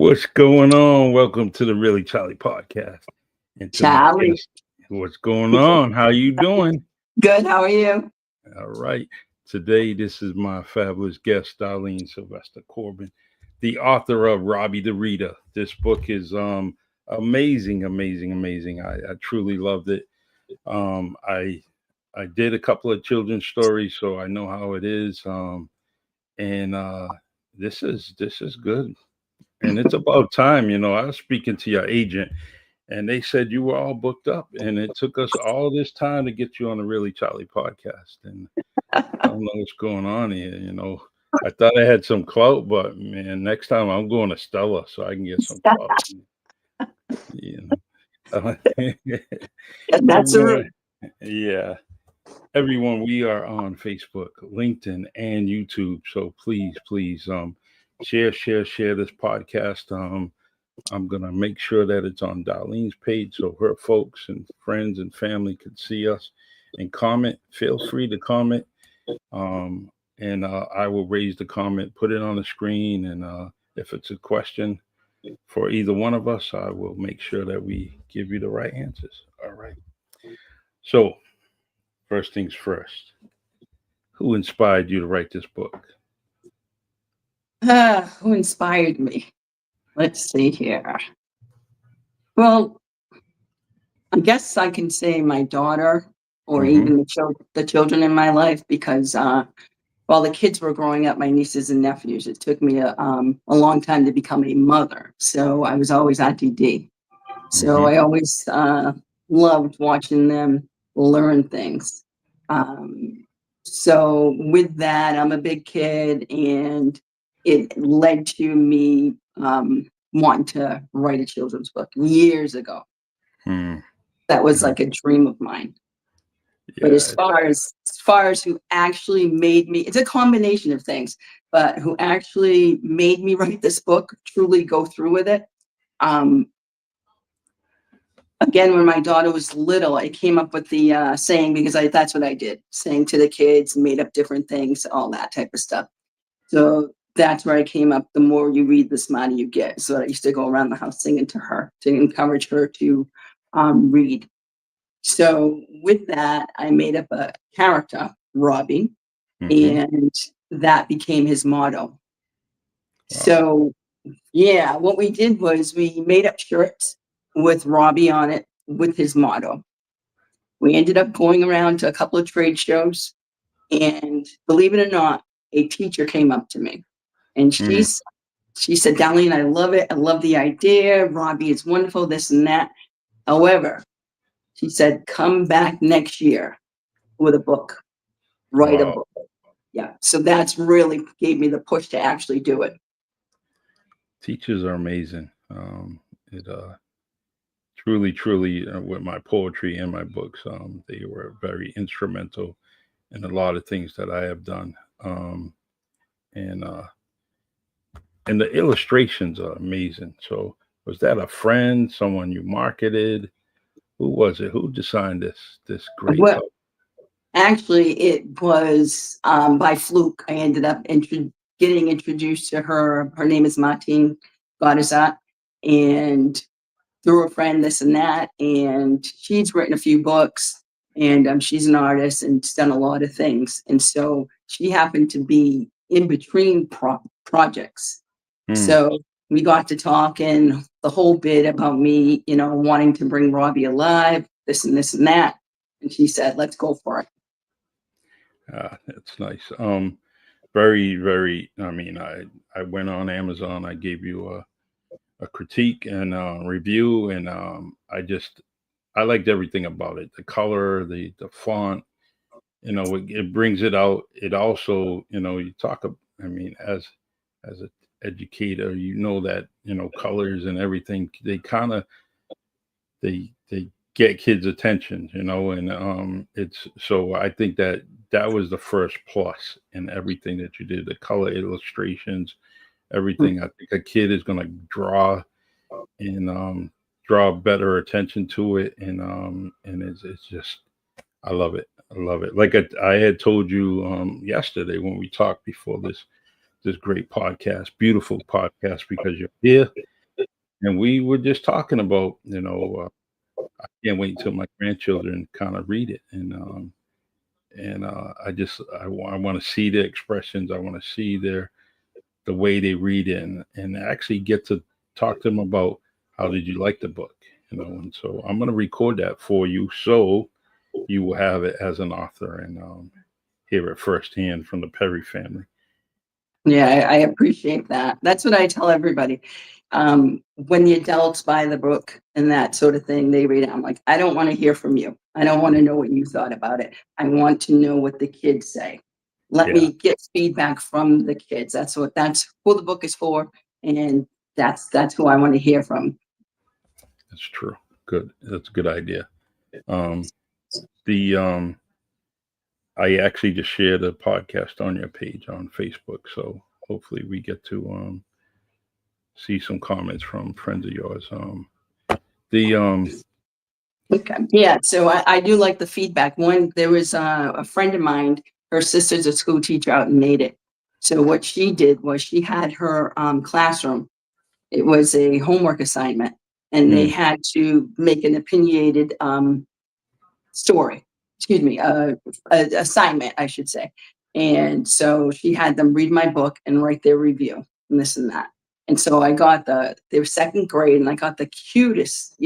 What's going on? Welcome to the Really Charlie podcast. And to my Charlie. guest, what's going on? How you doing? Good. How are you? All right. Today, this is my fabulous guest, Darlene Sylvester Corbin, the author of Robby The Reader. This book is amazing, amazing, amazing. I truly loved it. I did a couple of children's stories, so I know how it is. And this is good. And it's about time. I was speaking to your agent, and they said you were all booked up, and it took us all this time to get you on the Really Charlie podcast. And I don't know what's going on here. I thought I had some clout, but man, next time I'm going to Stella so I can get some clout. You know. That's Everyone, yeah. Everyone, we are on Facebook, LinkedIn, and YouTube. So please, share this podcast. I'm gonna make sure that it's on Darlene's page so her folks and friends and family can see us and comment. Feel free to comment. And I will raise the comment, put it on the screen, and if it's a question for either one of us, I will make sure that we give you the right answers. All right. So, first things first. Who inspired you to write this book? who inspired me? Let's see here. Well, I guess I can say my daughter, or even the children in my life, because while the kids were growing up, my nieces and nephews, it took me a long time to become a mother. So I was always Auntie D. So I always loved watching them learn things. So with that, I'm a big kid, and it led to me wanting to write a children's book years ago. That was like a dream of mine. Yeah. But as far as who actually made me, it's a combination of things, but who actually made me write this book, truly go through with it. Again, when my daughter was little, I came up with the saying, because that's what I did, saying to the kids, made up different things, all that type of stuff. So that's where I came up. The more you read, the smarter you get. So I used to go around the house singing to her to encourage her to read. So with that, I made up a character, Robby, and that became his motto. Wow. So yeah, what we did was we made up shirts with Robby on it with his motto. We ended up going around to a couple of trade shows, and believe it or not, a teacher came up to me, and she said, "Darlene, I love it. I love the idea. Robby is wonderful, this and that. However," she said, "come back next year with a book, write a book." Yeah. So that's really gave me the push to actually do it. Teachers are amazing. It truly, with my poetry and my books, they were very instrumental in a lot of things that I have done. And the illustrations are amazing. So was that a friend, someone you marketed? Who was it? Who designed this great book? Actually, it was by fluke. I ended up getting introduced to her. Her name is Martine Goddessat, and through a friend, this and that. And she's written a few books, and she's an artist and done a lot of things. And so she happened to be in between projects. So we got to talk, and the whole bit about me, wanting to bring Robby alive, this and this and that. And she said, "Let's go for it." That's nice. Very, very. I mean, I went on Amazon. I gave you a critique and review, and I liked everything about it. The color, the font. It brings it out. It also, you talk. I mean, as an educator, that colors and everything. They kind of they get kids' attention, and it's so I think that was the first plus in everything that you did. The color illustrations, everything. I think a kid is going to draw and draw better attention to it, and it's just I love it. I love it. Like I had told you yesterday when we talked before this great podcast, beautiful podcast, because you're here And we were just talking about, I can't wait until my grandchildren kind of read it, and I want to see their expressions. I want to see the way they read it, and actually get to talk to them about how did you like the book, And so I'm going to record that for you, so you will have it as an author and hear it firsthand from the Perry family. Yeah, I appreciate that. That's what I tell everybody. When the adults buy the book and that sort of thing, they read it. I'm like, I don't want to hear from you. I don't want to know what you thought about it. I want to know what the kids say. Let Yeah, me get feedback from the kids. That's who the book is for, and that's who I want to hear from. that's true. Good. That's a good idea. Um, the I actually just shared a podcast on your page on Facebook, so hopefully we get to see some comments from friends of yours. The Okay. Yeah. So I do like the feedback. There was a friend of mine, her sister's a school teacher out in Natick. So what she did was she had her classroom. It was a homework assignment, and they mm, had to make an opinionated story. Excuse me, assignment, I should say. And so she had them read my book and write their review and this and that. And so I got their second grade, and I got the cutest,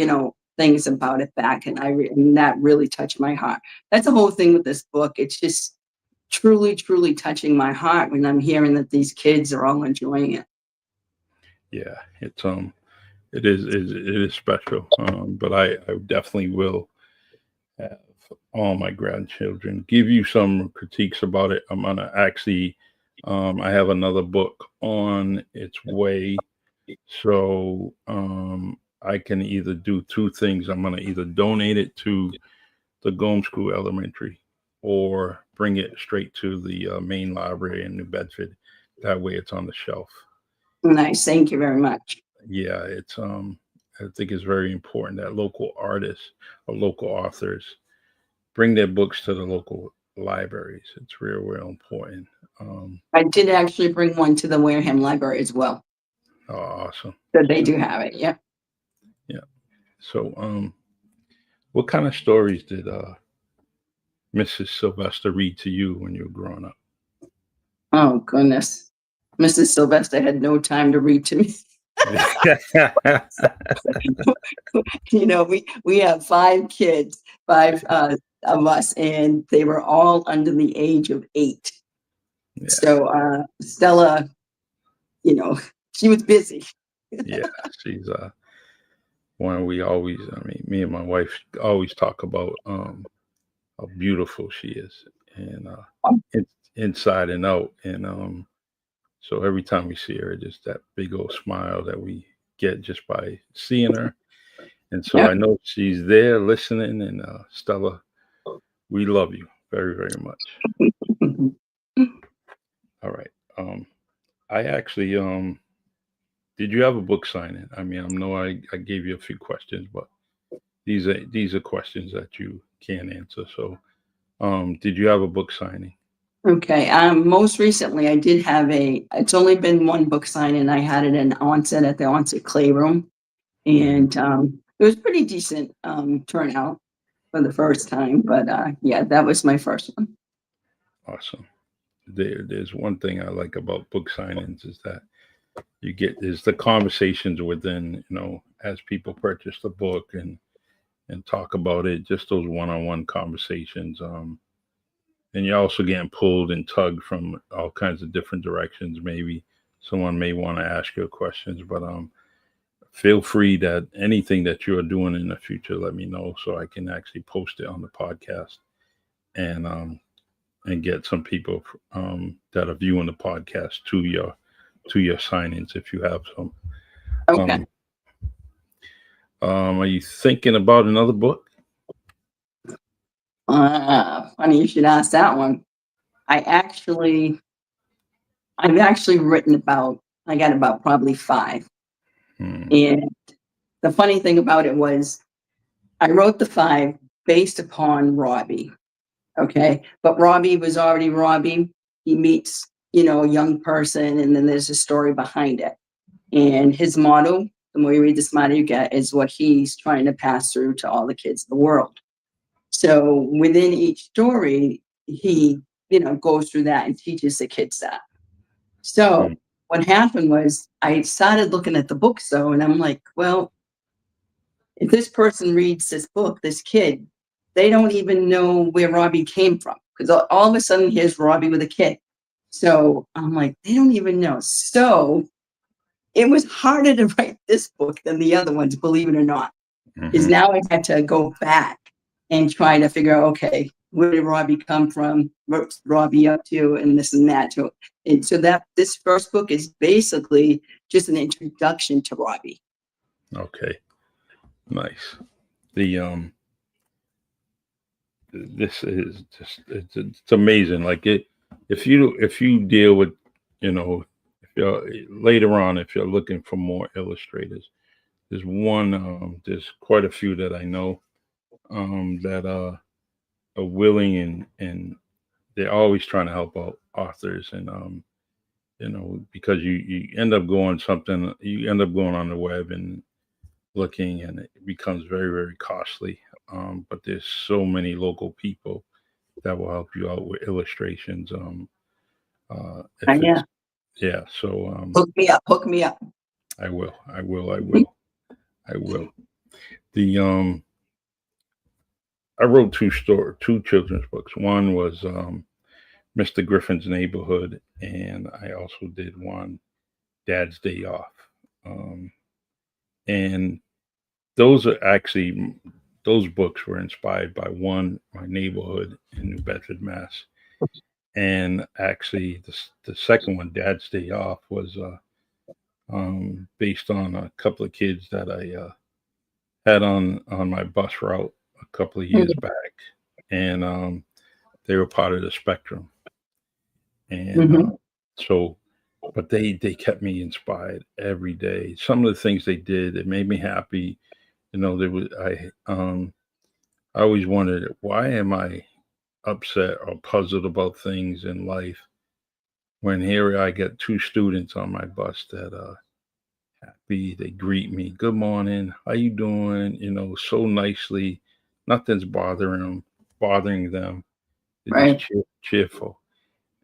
things about it back, and that really touched my heart. That's the whole thing with this book. It's just truly, truly touching my heart when I'm hearing that these kids are all enjoying it. yeah, it is special. But I definitely will have all my grandchildren give you some critiques about it. I'm gonna actually, I have another book on its way, so I can either do two things. I'm gonna either donate it to the Gomes School Elementary, or bring it straight to the main library in New Bedford. That way, it's on the shelf. Nice. Thank you very much. Yeah, it's I think it's very important that local artists or local authors bring their books to the local libraries. It's real, real important. Um, I did actually bring one to the Wareham Library as well. oh, awesome. So they do have it. Yeah. Yeah. So, what kind of stories did Mrs. Sylvester read to you when you were growing up? Oh, goodness. Mrs. Sylvester had no time to read to me. We have 5 kids, five of us, and they were all under the age of 8. Yeah, So Stella, you know, she was busy. yeah. She's one we always. I mean, me and my wife always talk about how beautiful she is, and inside and out, and so every time we see her, just that big old smile that we get just by seeing her. And so Yep. I know she's there listening. And Stella, we love you very, very much. All right. I actually, did you have a book signing? I mean, I know I gave you a few questions, but these are questions that you can't answer. So, did you have a book signing? Okay. Most recently, I did have it's only been one book signing. I had it at the Onset Clayroom, Mhm. and it was pretty decent turnout for the first time. But yeah, that was my first one. Awesome. There's one thing I like about book signings is that you get is the conversations within, as people purchase the book and talk about it, just those one-on-one conversations. And you're also getting pulled and tugged from all kinds of different directions. Maybe someone may want to ask you questions, but feel free that anything that you're doing in the future, let me know so I can actually post it on the podcast and get some people that are viewing the podcast to your signings if you have some. Okay. Um, are you thinking about another book? Funny you should ask that one. I've actually written I got about probably 5. Hmm. And the funny thing about it was I wrote the 5 based upon Robby. Okay. But Robby was already Robby. He meets, a young person, and then there's a story behind it. And his motto, the more you read, the smarter you get, is what he's trying to pass through to all the kids in the world. So within each story, he, goes through that and teaches the kids that. So what happened was I started looking at the books though, and I'm like, well, if this person reads this book, this kid, they don't even know where Robby came from, because all of a sudden here's Robby with a kid. So I'm like, they don't even know. So it was harder to write this book than the other ones, believe it or not, because now I had to go back and try to figure out, okay, where did Robby come from? What's Robby up to? And this and that. And so that this first book is basically just an introduction to Robby. Okay. Nice. The this is just it's amazing. Like if you deal with, if you're later on, if you're looking for more illustrators, there's quite a few that I know that are willing, and they're always trying to help out authors, and because you end up going on the web and looking, and it becomes very, very costly. But there's so many local people that will help you out with illustrations. If Yeah. it's Yeah, so Hook me up. Hook me up. I will, I will, I will, I will. The I wrote two children's books. One was Mr. Griffin's Neighborhood, and I also did one, Dad's Day Off. Um, and those books were inspired by one, my neighborhood in New Bedford, Mass. And actually, the second one, Dad's Day Off, was based on a couple of kids that I had on my bus route a couple of years back, and they were part of the spectrum, and so, but they kept me inspired every day. Some of the things they did, it made me happy. There was I always wondered, why am I upset or puzzled about things in life when here I get two students on my bus that happy. They greet me, good morning, how you doing? So nicely. Nothing's bothering them. They're just Right. cheerful,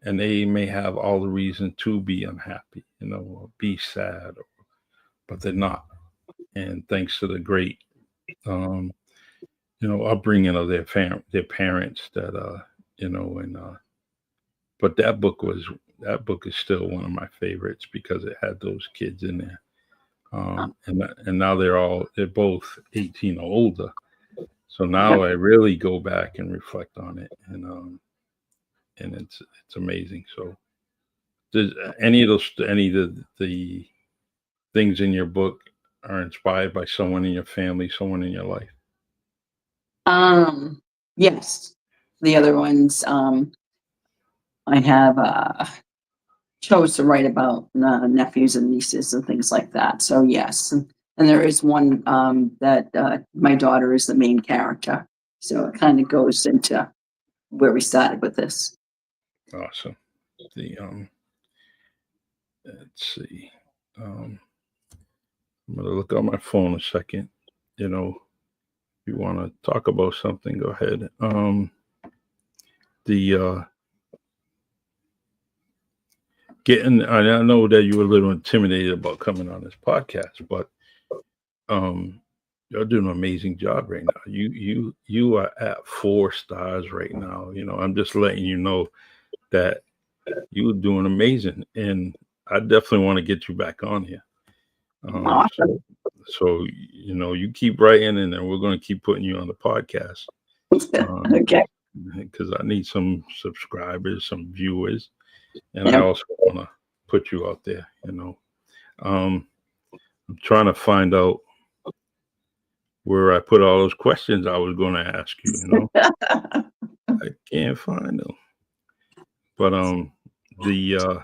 and they may have all the reason to be unhappy, or be sad, but they're not. And thanks to the great, um, upbringing of their parents, that and but that book is still one of my favorites because it had those kids in there. And now they're both 18 or older. So now I really go back and reflect on it, and it's amazing. So, does any of the things in your book are inspired by someone in your family, someone in your life? Yes. The other ones, I have chose to write about nephews and nieces and things like that. So yes, and there is one that my daughter is the main character. So it kind of goes into where we started with this. Awesome. The Let's see. Um, I'm gonna look on my phone a second. If you want to talk about something, go ahead. The Getting, I know that you were a little intimidated about coming on this podcast, but you're doing an amazing job right now. You are at 4 stars right now. I'm just letting you know that you're doing amazing, and I definitely want to get you back on here. Awesome. So you keep writing, and then we're going to keep putting you on the podcast. Okay. Because I need some subscribers, some viewers, and I also want to put you out there. I'm trying to find out where I put all those questions I was going to ask you. I can't find them. But the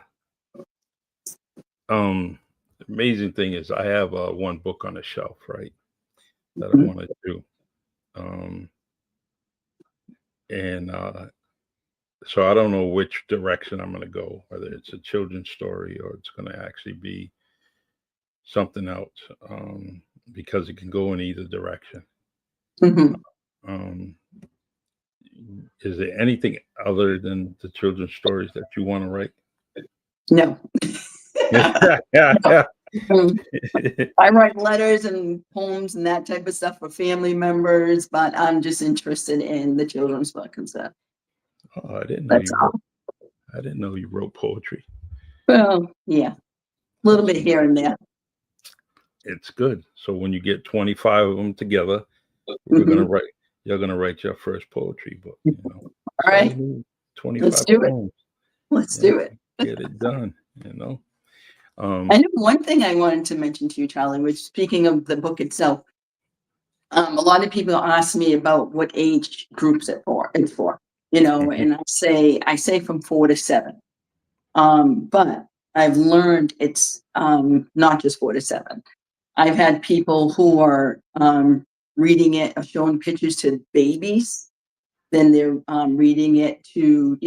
amazing thing is I have one book on the shelf, right, that I want to do. And so I don't know which direction I'm going to go, whether it's a children's story or it's going to actually be something else, because it can go in either direction. Hmm. Um, is there anything other than the children's stories that you want to write? No. No. Yeah. Um, I write letters and poems and that type of stuff for family members, but I'm just interested in the children's book and stuff. Oh, I didn't know That's you all. wrote. I didn't know you wrote poetry. Well, yeah, a little That's bit here and there. it's good. So when you get 25 of them together, we're gonna Hmm. write. You're gonna write your first poetry book. All That's all you right, need. let's 25 do it. poems. Let's Yeah, do it. get it done. I Um, know one thing I wanted to mention to you, Charlie, which speaking of the book itself, a lot of people ask me about what age groups it's for, mhm, and I say from 4 to 7. But I've learned it's not just 4 to 7. I've had people who are reading it or showing pictures to babies. Then they're reading it to,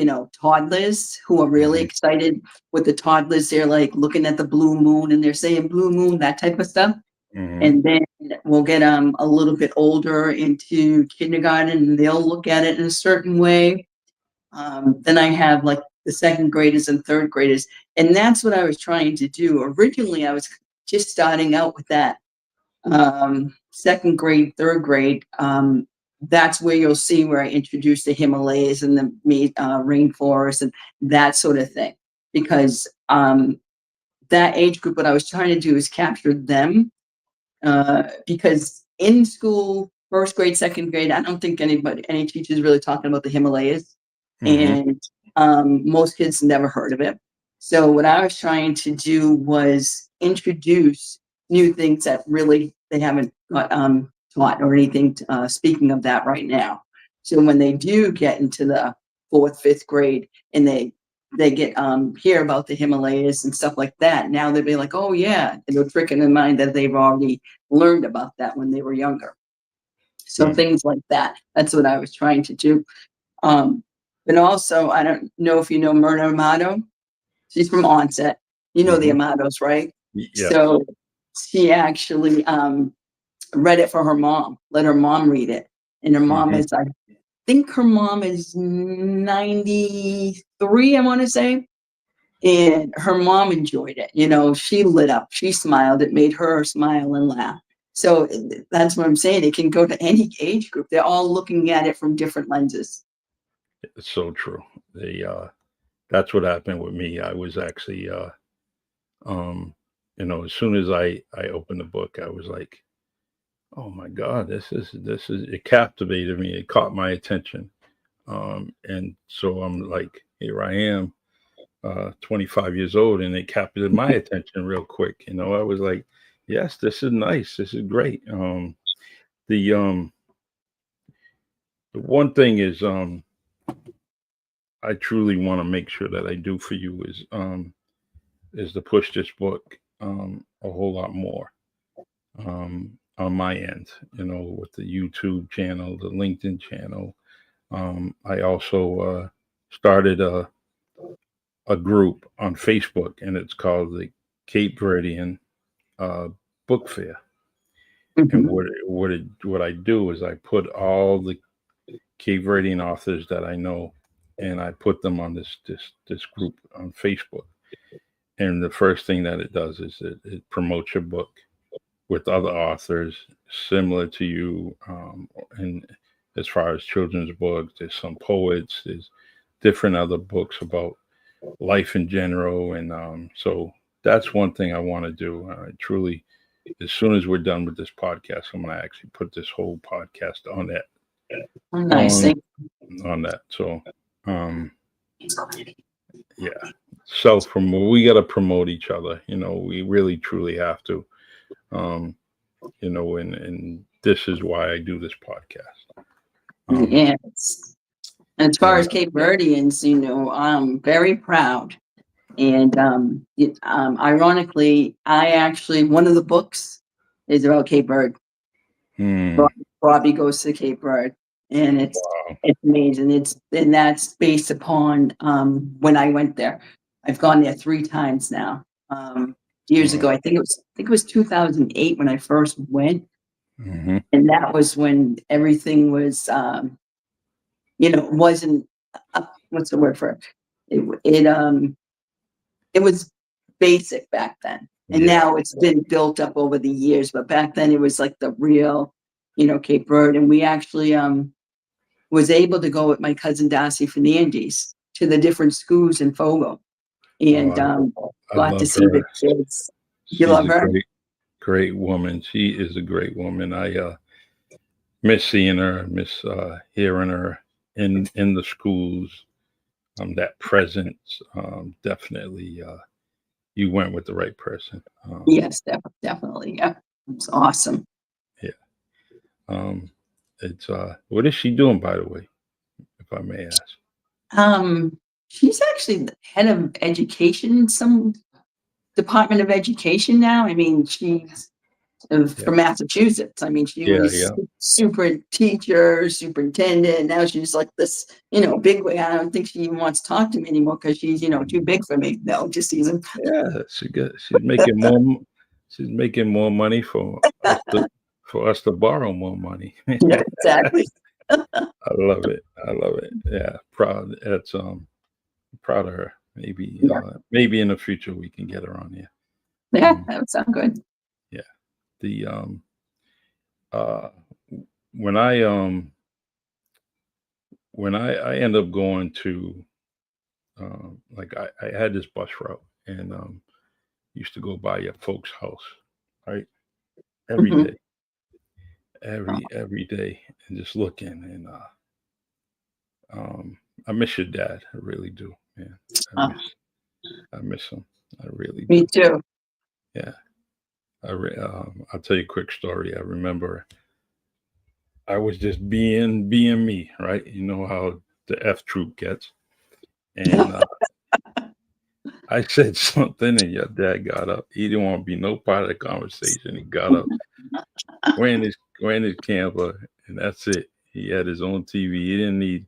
toddlers who are really mhm, excited with the toddlers. They're like looking at the blue moon and they're saying blue moon, that type of stuff. mhm, And then we'll get a little bit older into kindergarten and they'll look at it in a certain way. Then I have like the second graders and third graders. And that's what I was trying to do. Originally, I was just starting out with that second grade, third grade. That's where you'll see where I introduce the Himalayas and the rainforest and that sort of thing. Because that age group, what I was trying to do is capture them. Because in school, first grade, second grade, I don't think any teachers really talking about the Himalayas, mhm, and most kids never heard of it. So what I was trying to do was introduce new things that really they haven't got taught or anything. Speaking of that, right now, so when they do get into the fourth, fifth grade, and they get hear about the Himalayas and stuff like that, now they'll be like, oh yeah, and they'll trick in their mind that they've already learned about that when they were younger. So mhm, things like that. That's what I was trying to do. Um, but also, I don't know if you know Myrna Amato. She's from Onset. You know the mhm. Amatos, right? Yes. So she actually read it for her mom, let her mom read it. And her mom Mhm. is, I think her mom is 93, I want to say. And her mom enjoyed it. She lit up, she smiled. It made her smile and laugh. So that's what I'm saying. It can go to any age group. They're all looking at it from different lenses. It's so true. That's what happened with me. I was actually, um, as soon as I opened the book, I was like, oh my God, this is it captivated me. It caught my attention. And so I'm like, here I am, 25 years old, and it captured my attention real quick. I was like, yes, this is nice. This is great. The the one thing is, I truly want to make sure that I do for you is to push this book a whole lot more on my end. With the YouTube channel, the LinkedIn channel. I also started a group on Facebook, and it's called the Cape Verdean uh, Book Fair. And Mhm. what I do is I put all the Cape Verdean authors that I know, and I put them on this group on Facebook. And the first thing that it does is it promotes your book with other authors similar to you. And as far as children's books, there's some poets, there's different other books about life in general. And so that's one thing I want to do. Truly, as soon as we're done with this podcast, I'm going to actually put this whole podcast on that. Oh, nice. On on that. So, um, yeah. Self promote. We got to promote each other. We really truly have to. Um, and this is why I do this podcast. Um, Yes. As far and as Cape Verdeans, I'm very proud. And ironically, one of the books is about Cape Verde. hmm, Robby goes to Cape Verde, and wow. it's amazing. And that's based upon when I went there. I've gone there 3 times now. years ago. I think it was 2008 when I first went, Mm-hmm. and that was when everything was, wasn't what's the word for it? It was basic back then, and Yeah. now it's been built up over the years. But back then, it was like the real, Cape Verde, and we actually was able to go with my cousin Darcy Fernandez to the different schools in Fogo, and Oh, I got to love see the her. kids. You She's love a her? great woman. She is a great woman. I miss seeing her, miss hearing her in the schools. That presence, definitely. You went with the right person. Yes, definitely. Yeah, it's awesome. Yeah. Um, it's what is she doing, by the way, if I may ask? She's actually the head of education in some Department of Education now. I mean, she's Yeah, from Massachusetts. I mean, she yeah, was yeah. super teacher, superintendent. Now she's like this, big way. I don't think she even wants to talk to me anymore because she's, too big for me. No, just season. Yeah, she's making more. She's making more money for us to borrow more money. Yeah, exactly. I love it. I love it. Yeah, proud. That's proud of her. Yeah, Maybe in the future we can get her on here. yeah, Um, that would sound good. yeah. The uh when I end up going to like I had this bus route and used to go by your folks' house, right? Every Hmm. day, every day, and just looking and I miss your dad. I really do, man. I Uh, miss I miss him. I really Me do. too. Yeah. I'll tell you a quick story. I remember I was just being me, right? You know how the F troop gets, and I said something, and your dad got up. He didn't want to be no part of the conversation. He got up, went in his camper, and that's it. He had his own TV. He didn't need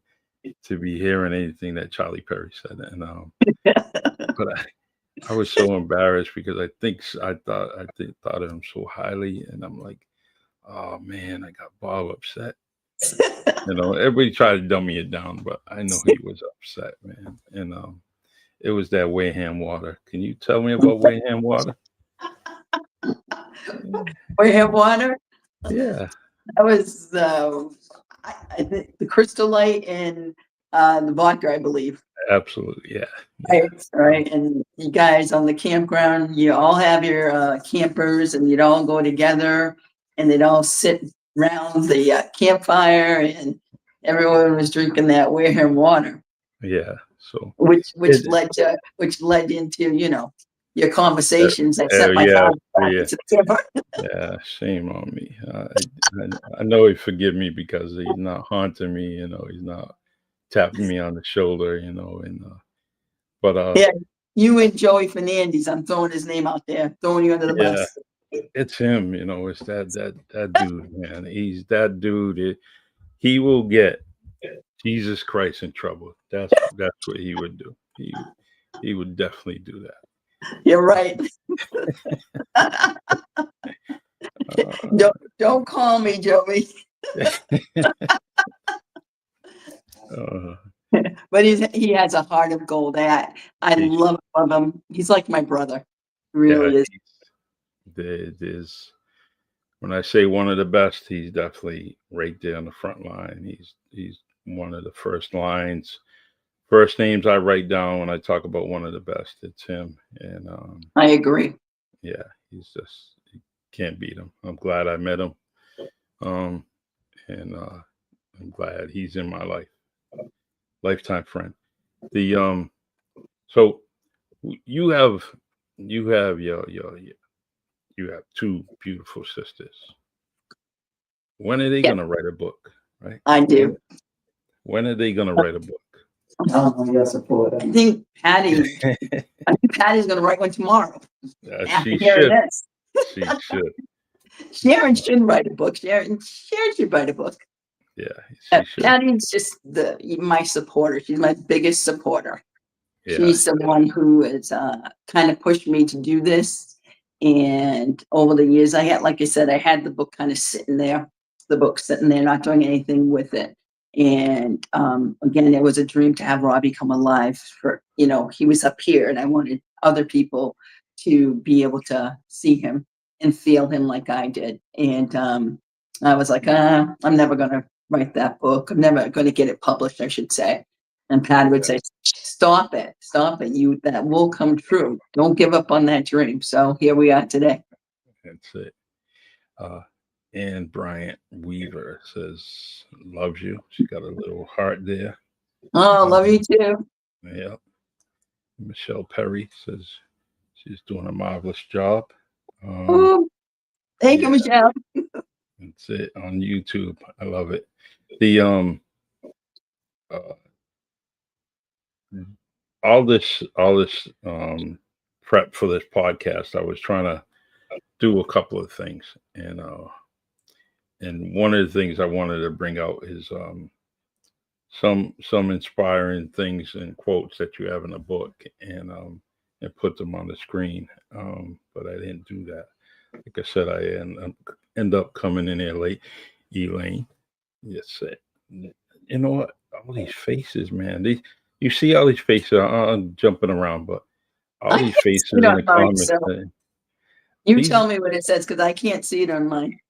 to be hearing anything that Charlie Perry said, and but I was so embarrassed because I thought of him so highly, and I'm like, oh man, I got Bob upset. Everybody tried to dummy it down, but I know he was upset, man. And it was that Wareham water. Can you tell me about Wareham water? We have water. Yeah, That was I think the Crystal Light and the vodka, I believe. absolutely. Yeah, yeah, Right, right. And you guys on the campground, you all have your campers and you'd all go together and they'd all sit around the campfire and everyone was drinking that Wareham water, yeah. So which it, which led into, your conversations that set my yeah, father back yeah, into the campfire. yeah. Shame on me. I know he forgive me because he's not haunting me. He's not tapping me on the shoulder. And but Yeah. You and Joey Fernandez, I'm throwing his name out there, throwing you under the yeah, bus. it's him. It's that dude, man. He's that dude. He will get Jesus Christ in trouble. That's what he would do. He would definitely do that. You're right. Uh, Don't call me, Joey. uh, But he has a heart of gold. I he, love him. He's like my brother. yeah, Really is. there's when I say one of the best, he's definitely right there on the front line. He's one of the first lines, first names I write down when I talk about one of the best. It's him, and I agree. yeah, he's just you can't beat him. I'm glad I met him, um, and I'm glad he's in my life, lifetime friend. The so you have you have two beautiful sisters. When are they Yeah, gonna write a book? Right? I When do. when are they gonna write a book? I think Patty's gonna write one tomorrow after She hearing should. this. She should. Sharon should write a book. Sharon should write a book. Yeah, she should. Patty's just my supporter. She's my biggest supporter. Yeah, She's the one who has kind of pushed me to do this. And over the years, I had, like I said, I had the book kind of sitting there, not doing anything with it. And again, it was a dream to have Robby come alive. For he was up here, and I wanted other people to be able to see him and feel him like I did. And I was like, I'm never going to write that book. I'm never going to get it published, I should say. And Pat would say, stop it. That will come true. Don't give up on that dream. So here we are today. That's it. And Bryant Weaver says, loves you. She got a little heart there. Oh, love you too. Yeah. Michelle Perry says she's doing a marvelous job. Thank you, Michelle. That's it on YouTube. I love it. The all this prep for this podcast, I was trying to do a couple of things, and one of the things I wanted to bring out is some inspiring things and quotes that you have in the book, and put them on the screen. But I didn't do that. Like I said, I end up coming in there late. Elaine, yes, you know what? All these faces, man. You see all these faces. I'm jumping around, but all these faces in the comments. You tell me what it says, because I can't see it on mine.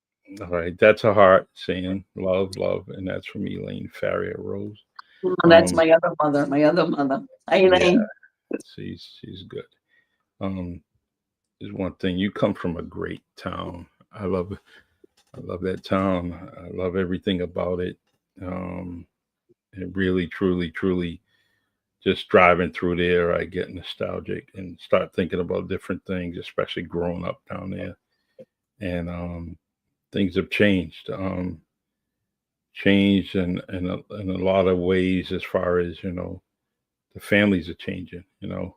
All right, that's a heart saying love, and that's from Elaine Farrier Rose. Oh, that's my other mother. Hi, Elaine. Yeah, she's good. There's one thing. You come from a great town. I love that town. I love everything about it. It really, truly, just driving through there, I get nostalgic and start thinking about different things, especially growing up down there. And things have changed. Changed in a lot of ways, as far as the families are changing. And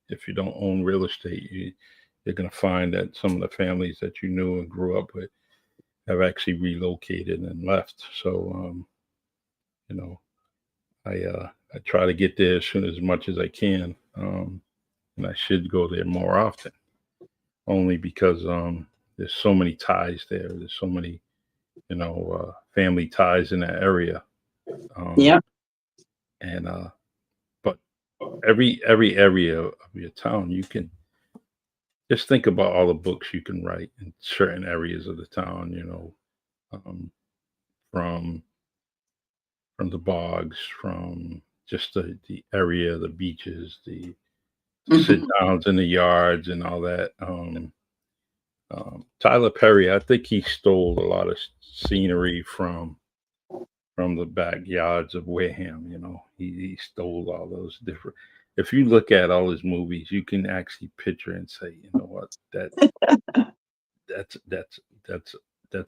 if you don't own real estate, you're going to find that some of the families that you knew and grew up with have actually relocated and left. So I try to get there as much as I can, and I should go there more often, only because there's so many ties there. There's so many family ties in that area. And but every area of your town, you can just think about all the books you can write in certain areas of the town. From the bogs, from just the area, the beaches, the sit downs in the yards, and all that. Tyler Perry, I think he stole a lot of scenery from the backyards of Wareham. He stole all those different. If you look at all his movies, you can actually picture and say, you know what, that's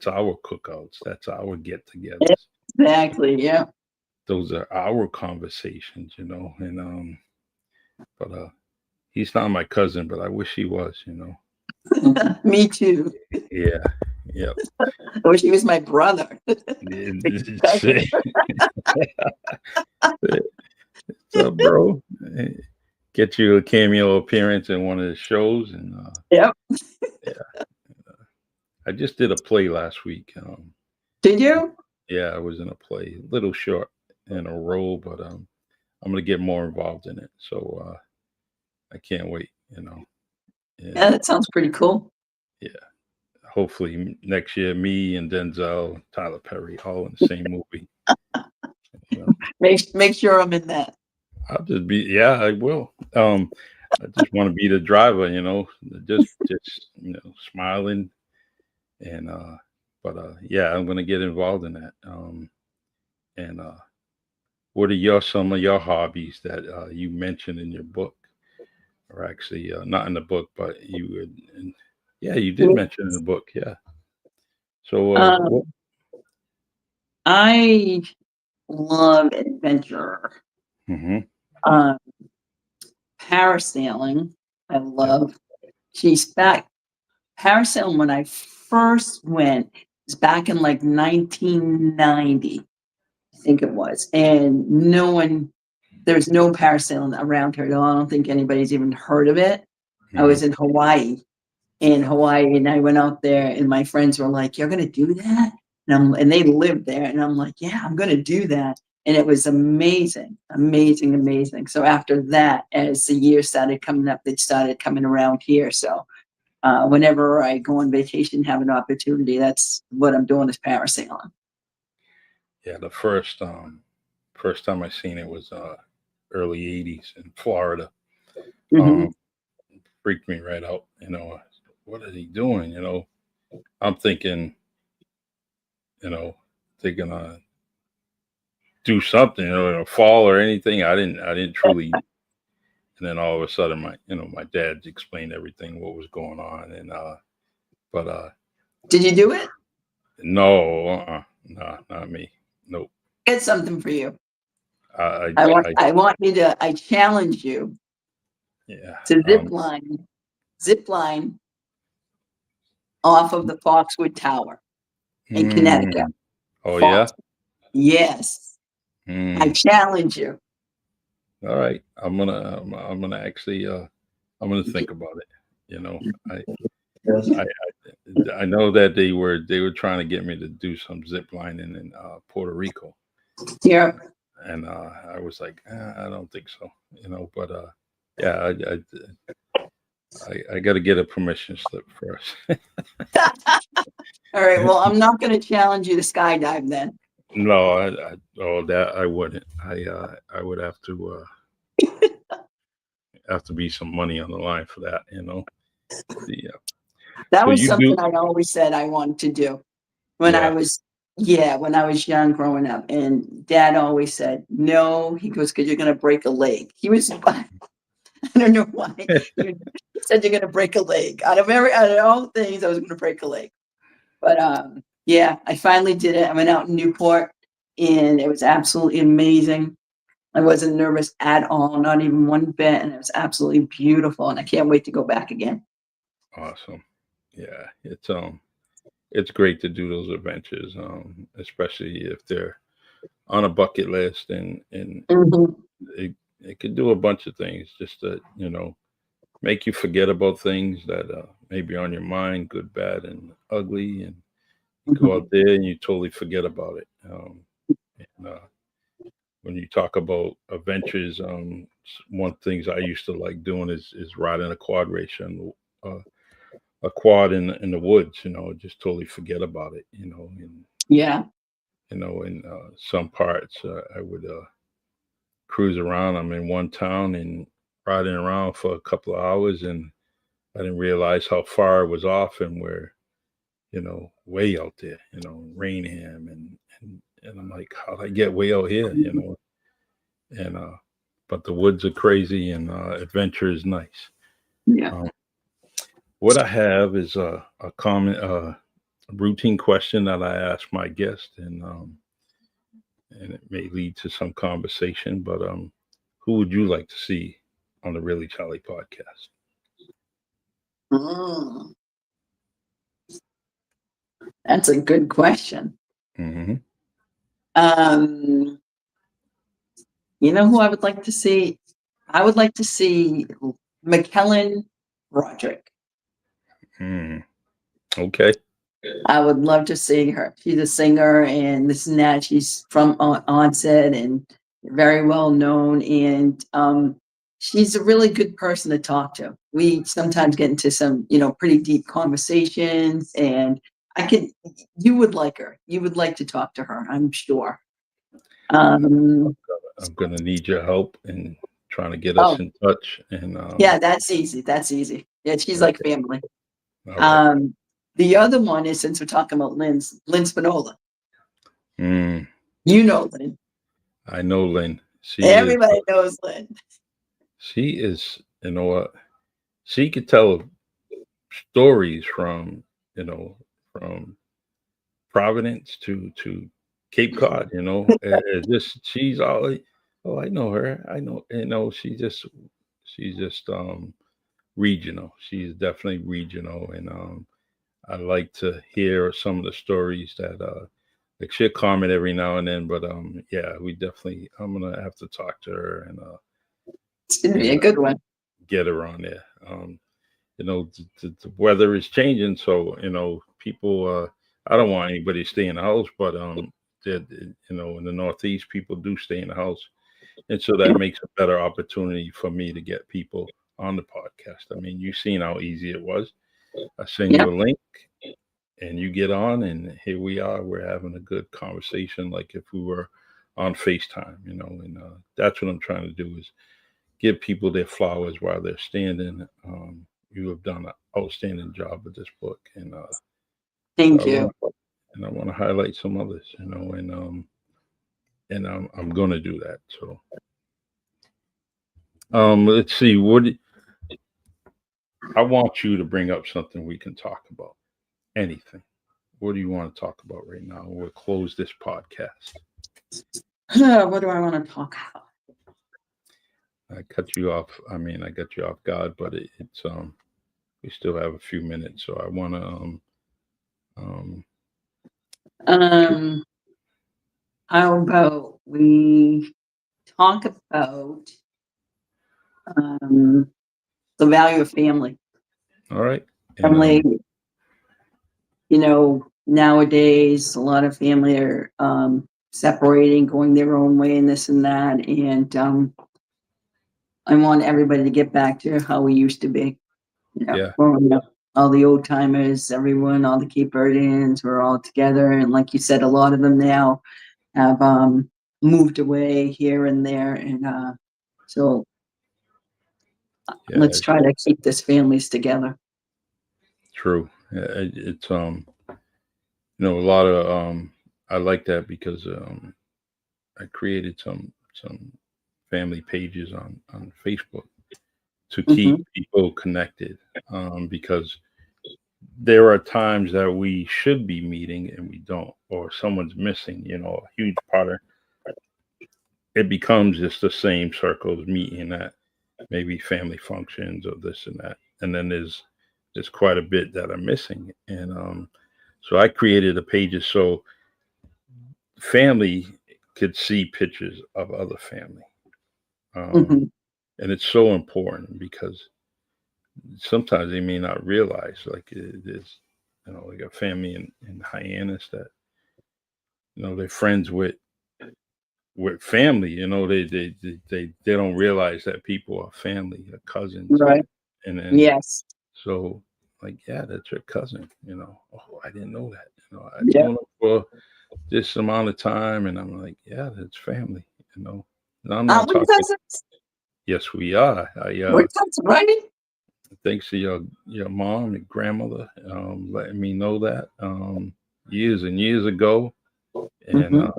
our cookouts, that's our get-togethers. Exactly. Yeah. Those are our conversations, and but he's not my cousin, but I wish he was. Me too. Yeah. Yep. I wish he was my brother. What's up, bro? Get you a cameo appearance in one of the shows, and yep. Yeah. I just did a play last week. Did you? Yeah, I was in a play, a little short in a role, but I'm gonna get more involved in it. So I can't wait. Yeah, that sounds pretty cool. Yeah. Hopefully next year, me and Denzel, Tyler Perry, all in the same movie. Make sure I'm in that. I'll just be. Yeah, I will. I just want to be the driver. Just smiling, and but yeah, I'm gonna get involved in that. And what are some of your hobbies that you mentioned in your book, or actually not in the book, but you would? Yeah, you did mention in the book. Yeah. So I love adventure. Parasailing. I love. Parasailing, when I first went, was back in like 1990, I think it was, and there's no parasailing around here at all. I don't think anybody's even heard of it. I was in Hawaii. And I went out there, and my friends were like, "You're gonna do that?" And they lived there, and I'm like, "Yeah, I'm gonna do that." And it was amazing, amazing, amazing. So after that, as the years started coming up, they started coming around here. So whenever I go on vacation, have an opportunity, that's what I'm doing is parasailing. Yeah, the first time I seen it was early '80s in Florida. Hmm. Um, Freaked me right out. What is he doing? I'm thinking, they're gonna do something, fall or anything. I didn't truly. And then all of a sudden, my dad explained everything, what was going on, and but Did you do it? no, nah, not me. Nope. Get something for you. I, I I challenge you yeah. to zip line off of the Foxwood Tower in Connecticut. Mm, oh Fox. yeah. Yes, I Mm, challenge you. all right. I'm gonna actually I'm gonna think about it. You know, I I I know that they were trying to get me to do some zip lining in Puerto Rico, Yeah, and I was like, I don't think so. But yeah, I got to get a permission slip first. all right. Well, I'm not going to challenge you to skydive then. No, oh, that I wouldn't. I would have to be some money on the line for that. The That so was you something do, I always said I wanted to do when I yeah. was, yeah, when I was young growing up. And dad always said, no, he goes, because you're going to break a leg. He was, I don't know why. He said, you're going to break a leg. Out of all things, I was going to break a leg. But yeah, I finally did it. I went out in Newport, and it was absolutely amazing. I wasn't nervous at all, not even one bit, and it was absolutely beautiful. And I can't wait to go back again. Awesome. Yeah, it's great to do those adventures, especially if they're on a bucket list, and Mhm. it could do a bunch of things just to make you forget about things that may be on your mind, good, bad, and ugly, and you go out Mhm. there and you totally forget about it. And when you talk about adventures, one things I used to like doing is riding a quad race and a quad in the woods. Just totally forget about it. And Yeah. in some parts, I would cruise around. I'm in one town and riding around for a couple of hours, and I didn't realize how far it was off, and we're way out there, Rainham, and I'm like, how'd I get way out here, and but the woods are crazy, and adventure is nice. Yeah. Um, what I have is a common routine question that I ask my guest, and it may lead to some conversation. But who would you like to see on the Really Charlie podcast? Mm, that's a good question. Hmm. Um, you know who I would like to see? I would like to see McKellen Roderick. Mm, okay. I would love to see her. She's a singer and this and that. She's from Onset and very well known. And she's a really good person to talk to. We sometimes get into some, pretty deep conversations. And you would like her. You would like to talk to her, I'm sure. Um, I'm gonna need your help in trying to get us oh, in touch. And yeah, that's easy. That's easy. Yeah, she's like okay, family. all right. Um, the other one is, since we're talking about Lynn Spinola. Mm, You know Lynn. I know Lynn. Everybody knows Lynn. She is, what? She could tell stories from, you know, from Providence to Cape Cod. Just she's all. Oh, I know her. I know. She's just regional. She's definitely regional, and I like to hear some of the stories that like she'll comment every now and then. But yeah, we definitely. I'm gonna have to talk to her and It's gonna be and a good one. get her on there. the weather is changing, so people. I don't want anybody to stay in the house, but in the Northeast, people do stay in the house, and so that makes a better opportunity for me to get people on the podcast. I mean, you've seen how easy it was. I send Yeah. you a link, and you get on, and here we are. We're having a good conversation, like if we were on FaceTime, and that's what I'm trying to do is give people their flowers while they're standing. You have done an outstanding job with this book, and so Thank you. I want to highlight some others, and I'm going to do that. So, let's see. I want you to bring up something we can talk about. Anything. What do you want to talk about right now? We'll close this podcast. What do I want to talk about? I cut you off. I mean, I got you off guard, but it's we still have a few minutes, so I want to um How about we talk about um, the value of family? all right. And Family, nowadays a lot of family are separating, going their own way, and this and that. And I want everybody to get back to how we used to be. yeah, Growing up, all the old timers, everyone, all the Cape Verdeans were all together, and like you said, a lot of them now have moved away here and there, and so yeah, let's try to keep this families together. true. It's a lot of I like that because I created some family pages on Facebook to keep Hmm. people connected, because there are times that we should be meeting and we don't, or someone's missing. A huge part of it becomes just the same circles meeting at maybe family functions or this and that, and then there's quite a bit that are missing, and so I created a pages so family could see pictures of other family, um, Hmm. and it's so important because sometimes they may not realize like it is, like a family in Hyannis that they're friends with family. They don't realize that people are family, are cousins, Right. and then Yes. so like, yeah, that's your cousin. Oh, I didn't know that. I've Yeah. known him for this amount of time, and I'm like, yeah, that's family. You know, and I'm not We're talking. cousins. Yes, we are. We're cousins, right? Thanks to your mom and grandmother letting me know that years and years ago, and Hmm.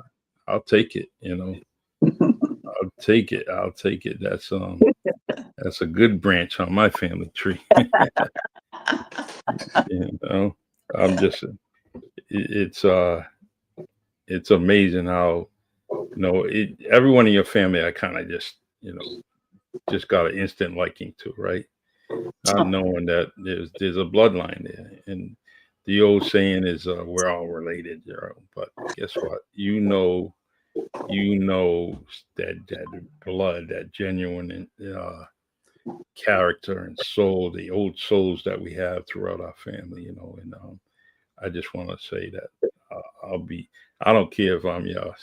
I'll take it. I'll take it. I'll take it. That's a good branch on my family tree. you know, I'm just it's it's amazing how everyone in your family I kind of just got an instant liking to, right? Not knowing that there's a bloodline there, and the old saying is we're all related, but guess what? You know that blood, that genuine character and soul, the old souls that we have throughout our family, and I just want to say that I don't care if I'm your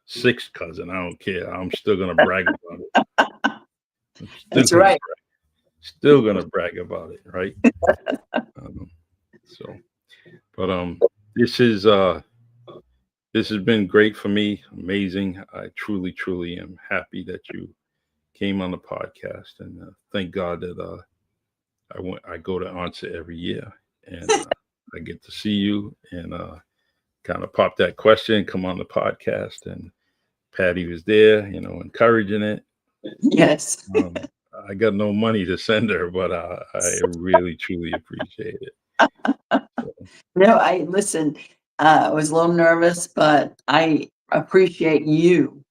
sixth cousin. I don't care. I'm still gonna brag about it. I'm still That's gonna right. brag about it, right? Um, so, but this is this has been great for me. Amazing. I truly, truly am happy that you came on the podcast, and thank God that I go to answer every year, and I get to see you and kind of pop that question, come on the podcast, and Patty was there, encouraging it. Yes. Um, I got no money to send her, but I really truly appreciate it. So, No, I listen. I was a little nervous, but I appreciate you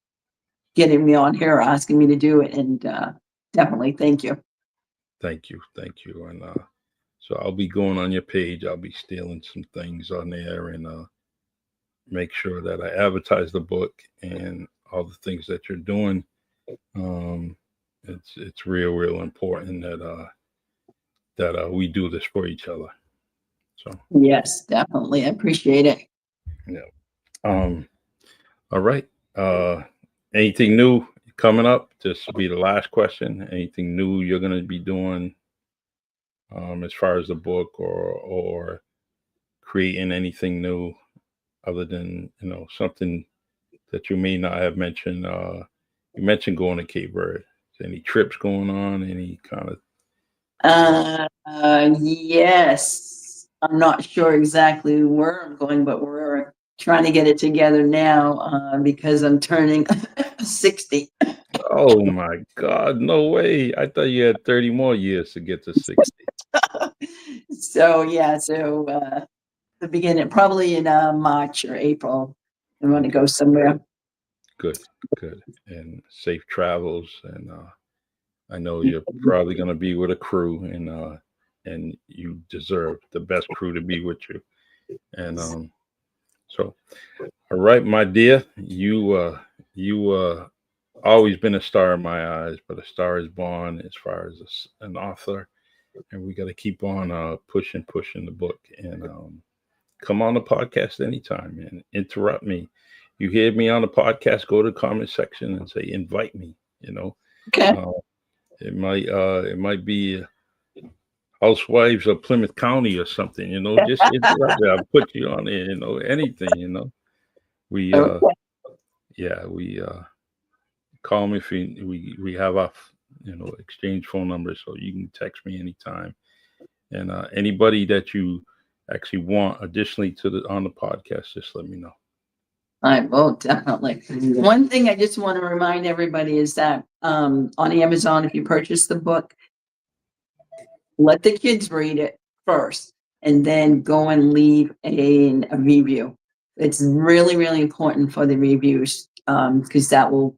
getting me on here, asking me to do it, and definitely thank you. thank you, and so I'll be going on your page. I'll be stealing some things on there, and make sure that I advertise the book and all the things that you're doing. Um, it's real important that that we do this for each other. So Yes, definitely. I appreciate it. yeah. Um. All right. Anything new coming up? This will be the last question. Anything new you're gonna be doing as far as the book, or creating anything new other than something that you may not have mentioned? You mentioned going to Cape Verde. Is any trips going on? Any kind of Yes. I'm not sure exactly where I'm going, but we're trying to get it together now because I'm turning 60. Oh my God, no way. I thought you had 30 more years to get to 60. So yeah, the beginning, probably in March or April, I want to Okay, go somewhere. good, good. And safe travels. And I know you're probably going to be with a crew, and you deserve the best crew to be with you. And so, all right, my dear, you always been a star in my eyes, but a star is born as far as an author, and we got to keep on pushing the book. And come on the podcast anytime and interrupt me. You hear me on the podcast, go to the comment section and say invite me. You know, Okay. uh, it might be Housewives of Plymouth County or something. Just interrupt me. I'll put you on there. Anything. We Okay. yeah, we call me if we have our exchange phone numbers, so you can text me anytime. And anybody that you actually want additionally to the on the podcast, just let me know. I will definitely. One thing I just want to remind everybody is that on Amazon, if you purchase the book, let the kids read it first and then go and leave a review. It's really, really important for the reviews because that will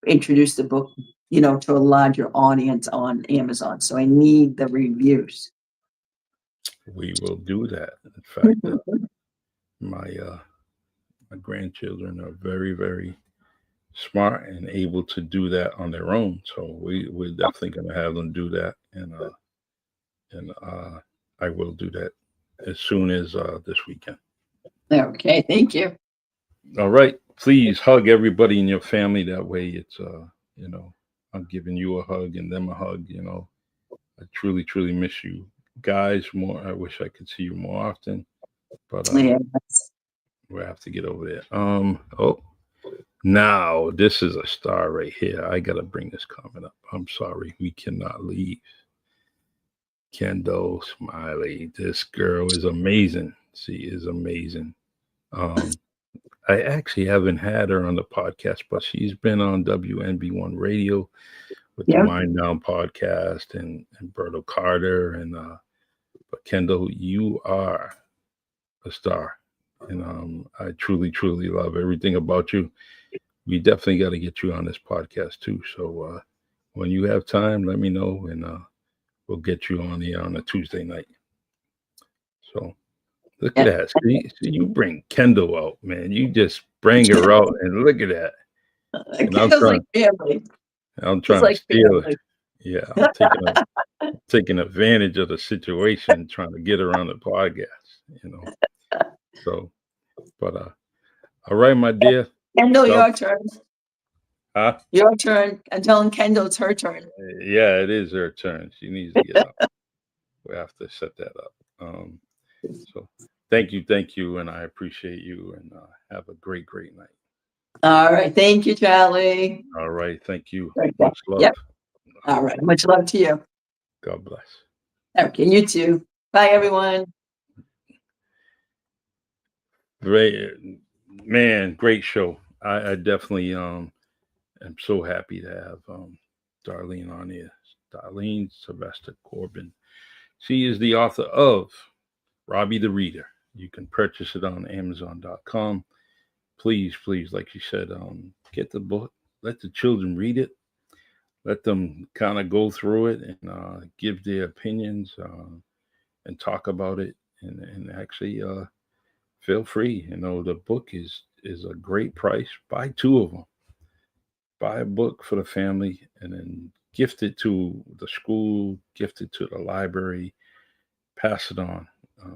introduce the book, to a larger audience on Amazon. So I need the reviews. We will do that. In fact, my grandchildren are very, very smart and able to do that on their own. So we're definitely going to have them do that, and I will do that as soon as this weekend. Okay, thank you. All right, please hug everybody in your family. That way, it's you know, I'm giving you a hug and them a hug. I truly, truly miss you guys more. I wish I could see you more often, but Yeah. we'll have to get over there. Oh, now this is a star right here. I gotta bring this comment up. I'm sorry, we cannot leave. Kendall Smiley. This girl is amazing. She is amazing. Um, I actually haven't had her on the podcast, but she's been on WNB1 Radio with the Yeah. Wind Down podcast and Berto Carter. And but Kendall, you are a star. And I truly, truly love everything about you. We definitely got to get you on this podcast too. So when you have time, let me know, and we'll get you on here on a Tuesday night. So look at Yeah. that. See, you bring Kendall out, man. You just bring her out, and look at that. And I'm Kindle's like trying, family. I'm It's trying to like steal it. family. Yeah, I'm taking advantage of the situation, trying to get her on the podcast. So, but all right, my dear. Kendall, So, your turn. huh? Your turn. I'm telling Kendall it's her turn. Yeah, it is her turn. She needs to get up. We have to set that up. So, thank you, and I appreciate you, and have a great, great night. All right. Thank you, Charlie. All right, thank you. Okay. Much love. Yep. All right. Much love to you. God bless. Okay. You too. Bye, everyone. Great, man. Great show. I definitely am so happy to have Darlene on here. Darlene Sylvester Corbin. She is the author of Robby the Reader. You can purchase it on Amazon.com. Please, please, like you said, get the book. Let the children read it. Let them kind of go through it and give their opinions and talk about it, and actually feel free. The book is a great price. Buy two of them. Buy a book for the family, and then gift it to the school, gift it to the library, pass it on.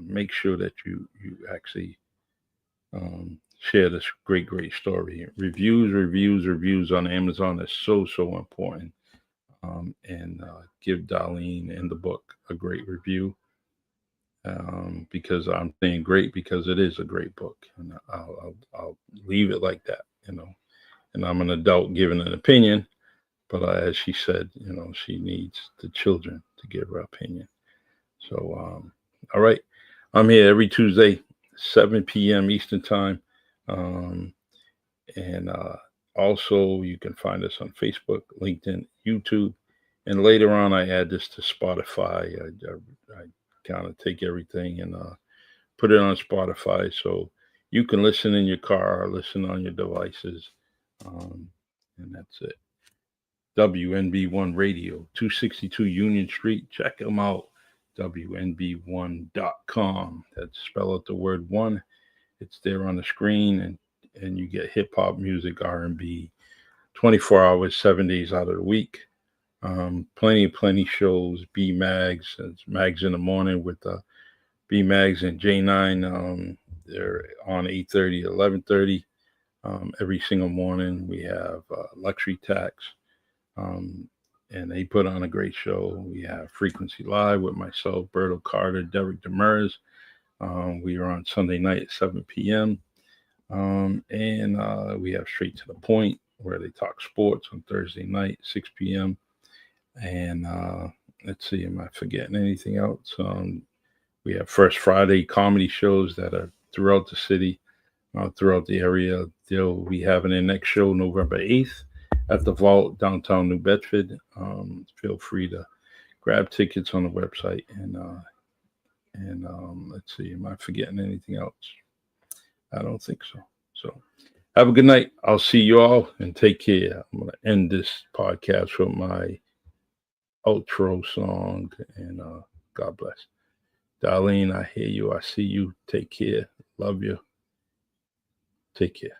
Make sure that you actually share this great story. Reviews on Amazon is so important. And give Darlene in the book a great review, because I'm saying great because it is a great book, and I'll leave it like that, you know. And I'm an adult giving an opinion, but as she said, you know, she needs the children to give her opinion. So, all right, I'm here every Tuesday, 7 p.m. Eastern time, um, and also you can find us on Facebook, LinkedIn, YouTube, and later on I add this to Spotify. I kind of take everything and put it on Spotify so you can listen in your car, or listen on your devices, um, and that's it. WNB1 Radio, 262 Union Street. Check them out. WNB1.com. That's spell out the word one. It's there on the screen, and you get hip hop music, R&B, 24 hours, 7 days out of the week. Plenty shows. B Mags, it's Mags in the morning with B Mags and J9. They're on 8:30 to 11:30 every single morning. We have Luxury Tax, um, and they put on a great show. We have Frequency Live with myself, Berto Carter, Derek Demers. We are on Sunday night at 7 p.m. And we have Straight to the Point, where they talk sports on Thursday night, 6 p.m. And let's see, am I forgetting anything else? We have First Friday comedy shows that are throughout the city, throughout the area. They'll be having their next show November 8th at the Vault, downtown New Bedford. Feel free to grab tickets on the website. And let's see, am I forgetting anything else? I don't think so. So have a good night. I'll see you all, and take care. I'm going to end this podcast with my outro song, and God bless. Darlene, I hear you. I see you. Take care. Love you. Take care.